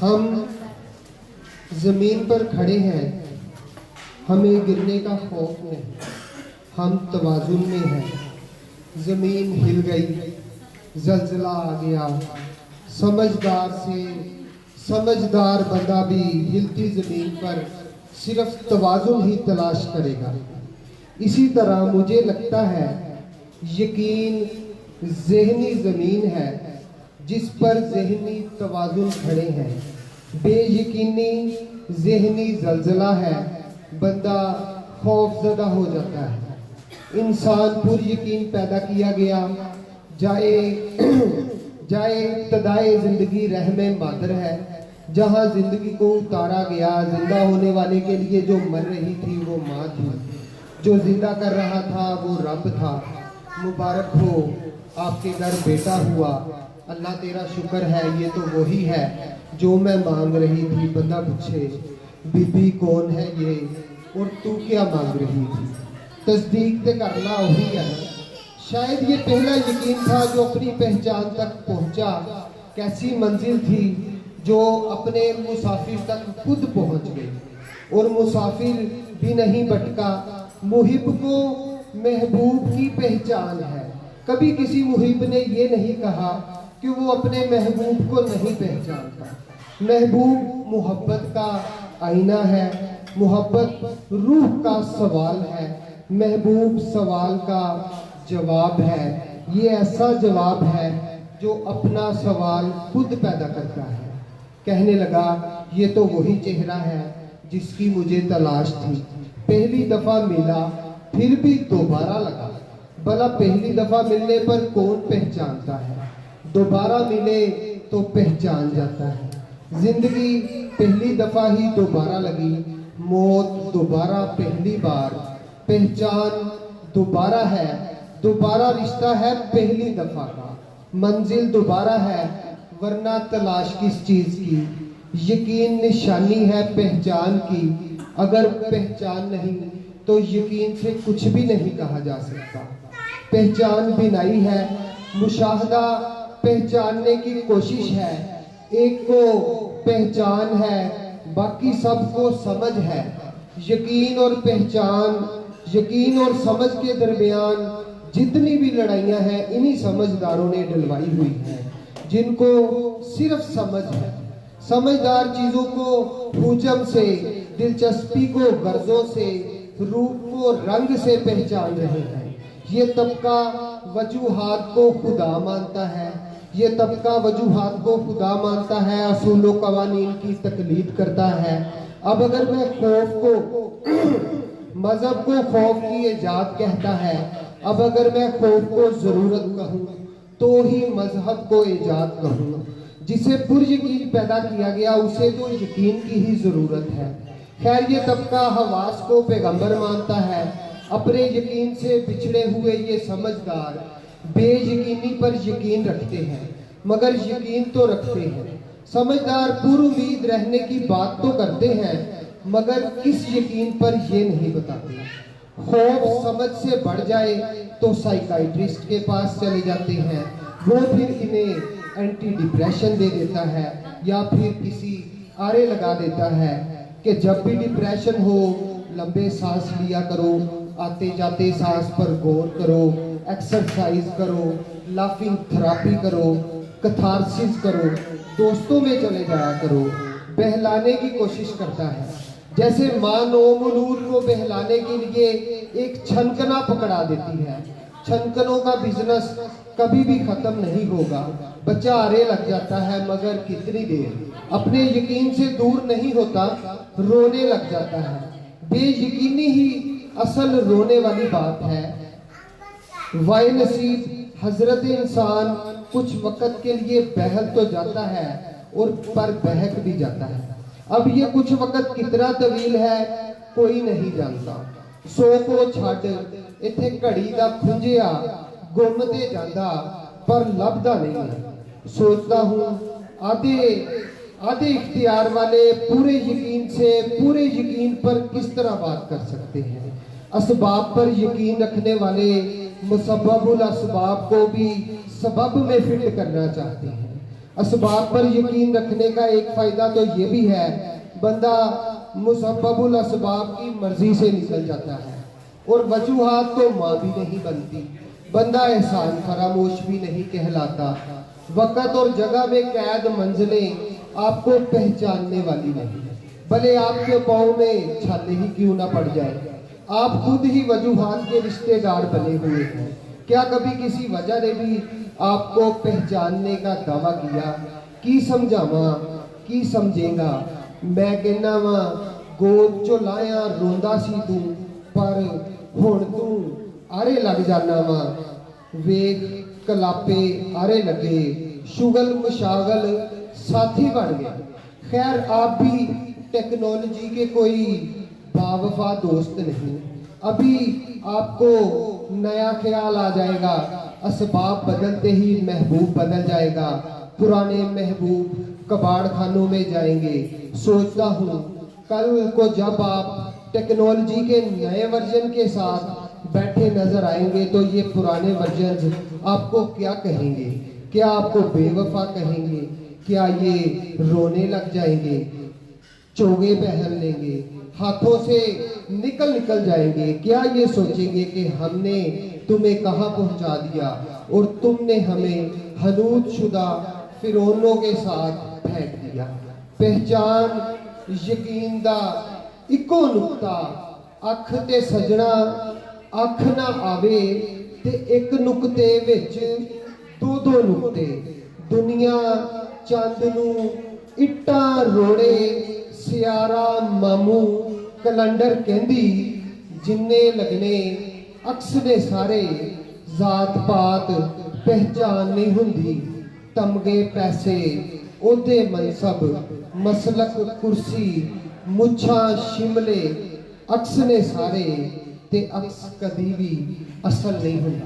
हम ज़मीन पर खड़े हैं, हमें गिरने का खौफ नहीं, हम तवाज़ुन में हैं। ज़मीन हिल गई, ज़लज़ला आ गया, समझदार बंदा भी हिलती ज़मीन पर सिर्फ तवाज़ुन ही तलाश करेगा। इसी तरह मुझे लगता है यकीन ज़हनी ज़मीन है जिस पर ज़हनी तवाज़ुन खड़े हैं। बेयकीनी ज़हनी ज़लज़ला है, बंदा खौफज़दा हो जाता है। इंसान पुर यकीन पैदा किया गया, जाए इब्तदाए ज़िंदगी रहमे मादर है, जहाँ ज़िंदगी को उतारा गया। जिंदा होने वाले के लिए जो मर रही थी वो माँ थी, जो जिंदा कर रहा था वो रब था। मुबारक हो आपके घर बेटा हुआ, अल्लाह तेरा शुक्र है, ये तो वही है जो मैं मांग रही थी। बंदा पूछे बीबी कौन है ये, और तू क्या मांग रही थी? तस्दीक ते करना वही है। शायद ये पहला यकीन था जो अपनी पहचान तक पहुंचा। कैसी मंजिल थी जो अपने मुसाफिर तक खुद पहुंच गई, और मुसाफिर भी नहीं भटका। मुहिब को महबूब की पहचान है। कभी किसी मुहिब ने ये नहीं कहा कि वो अपने महबूब को नहीं पहचानता। महबूब मोहब्बत का आईना है, मोहब्बत रूह का सवाल है, महबूब सवाल का जवाब है। ये ऐसा जवाब है जो अपना सवाल खुद पैदा करता है। कहने लगा ये तो वही चेहरा है जिसकी मुझे तलाश थी। पहली दफा मिला फिर भी दोबारा लगा। भला पहली दफा मिलने पर कौन पहचानता है, दोबारा मिले तो पहचान जाता है। जिंदगी पहली दफा ही दोबारा लगी, मौत दोबारा पहली बार, पहचान दोबारा है, दोबारा रिश्ता है पहली दफा का। मंजिल दोबारा है वरना तलाश किस चीज की। यकीन निशानी है पहचान की, अगर पहचान नहीं तो यकीन से कुछ भी नहीं कहा जा सकता। पहचान बिनाई है, मुशाहदा पहचानने की कोशिश है। एक को पहचान है, बाकी सबको समझ है। यकीन और पहचान, यकीन और समझ के दरमियान जितनी भी लड़ाइयां हैं इन्हीं समझदारों ने डलवाई हुई हैं, जिनको सिर्फ समझ है। समझदार चीजों को हुजम से, दिलचस्पी को गर्जों से, रूप को रंग से पहचान रहे हैं। ये तबका वजूहात को खुदा मानता है, ये तबका वजूहात को खुदा मानता है, असूलों कवानीन की तकलीद करता है। अब अगर मैं खौफ को मजहब को खौफ की इजाद कहता है, अब अगर मैं खौफ को जरूरत कहूँ तो ही मजहब को इजाद कहूँ। जिसे पुर यकीन पैदा किया गया उसे तो यकीन की ही जरूरत है। खैर ये तबका हवास को पैगंबर मानता है, अपने यकीन से बिछड़े हुए ये समझदार बेयकीनी पर यकीन रखते हैं, मगर यकीन तो रखते हैं। समझदार पूरी उम्मीद रहने की बात तो करते हैं, मगर किस यकीन पर ये नहीं बताते। खौफ समझ से बढ़ जाए तो साइकाइट्रिस्ट के पास चले जाते हैं, वो फिर इन्हें एंटी डिप्रेशन दे देता है या फिर किसी आरे लगा देता है कि जब भी डिप्रेशन हो लंबे सांस लिया करो, आते जाते सांस पर गौर करो, एक्सरसाइज करो, लाफिंग थेरापी करो, कैथारसिस करो, दोस्तों में चले जाया करो। बहलाने की कोशिश करता है, जैसे माँ नौमलूद को बहलाने के लिए एक छनकना पकड़ा देती है। छनकनों का बिजनेस कभी भी खत्म नहीं होगा। बच्चा आरे लग जाता है मगर कितनी देर, अपने यकीन से दूर नहीं होता, रोने लग जाता है। बेयकीनी ही असल रोने वाली बात है। वाय नसीब हजरत इंसान कुछ वक्त के लिए बहल तो जाता है और पर बहक भी जाता है। अब ये कुछ वक्त कितना तवील है कोई नहीं जानता। सो को छड़ इथे घड़ी का खुंजिया गुमते जाता पर लभदा नहीं। सोचता हूँ आधे इख्तियार वाले पूरे यकीन से पूरे यकीन पर किस तरह बात कर सकते हैं। असबाब पर यकीन रखने वाले मुसब्बबुल असबाब को भी सबब में फिट करना चाहते हैं। असबाब पर यकीन रखने का एक फ़ायदा तो ये भी है, बंदा मुसब्बबुल असबाब की मर्जी से निकल जाता है और वजूहात तो माँ भी नहीं बनती। बंदा एहसान फरामोश भी नहीं कहलाता। वक़्त और जगह में कैद मंजिलें आपको पहचानने वाली नहीं, भले आपके पाँव में छाले ही क्यों ना पड़ जाए। आप खुद ही वजूहात के रिश्तेदार बने हुए हैं। क्या कभी किसी वजह ने भी आपको पहचानने का दावा किया? की समझावा, की समझेगा। मैं कहना वा गोद चो लाया रोंदा सी तू, पर हुण तू आरे लग जाना वा। वेग कलापे आरे लगे, शुगल मुशागल साथी बन गए। खैर, आप भी टेक्नोलॉजी के कोई बावफा दोस्त नहीं। अभी आपको नया ख्याल आ जाएगा, असबाब बदलते ही महबूब बदल जाएगा। पुराने महबूब कबाड़ खानों में जाएंगे। सोचता हूँ कल को जब आप टेक्नोलॉजी के नए वर्जन के साथ बैठे नजर आएंगे तो ये पुराने वर्जन आपको क्या कहेंगे? क्या आपको बेवफा कहेंगे? क्या ये रोने लग जाएंगे, चोगे पहन लेंगे, हाथों से निकल जाएंगे? क्या ये सोचेंगे कि हमने तुम्हें कहाँ पहुंचा दिया और तुमने हमें हनूद शुदा फिरौनों के साथ फेंक दिया? पहचान यकीन दा इको नुक्ता, अख ते सजना अख ना आवे ते एक नुक्ते विच दो नुक्ते। दुनिया चंद नू इट्टा रोड़े, सियारा मामू कलंडर कहंदी, जिन्ने लगने अक्स ने सारे। जात पात पहचान नहीं हुंदी, तमगे पैसे ओहदे मनसब, मसलक कुर्सी मुछा शिमले, अक्स ने सारे ते अक्स कदी भी असल नहीं हुंदा।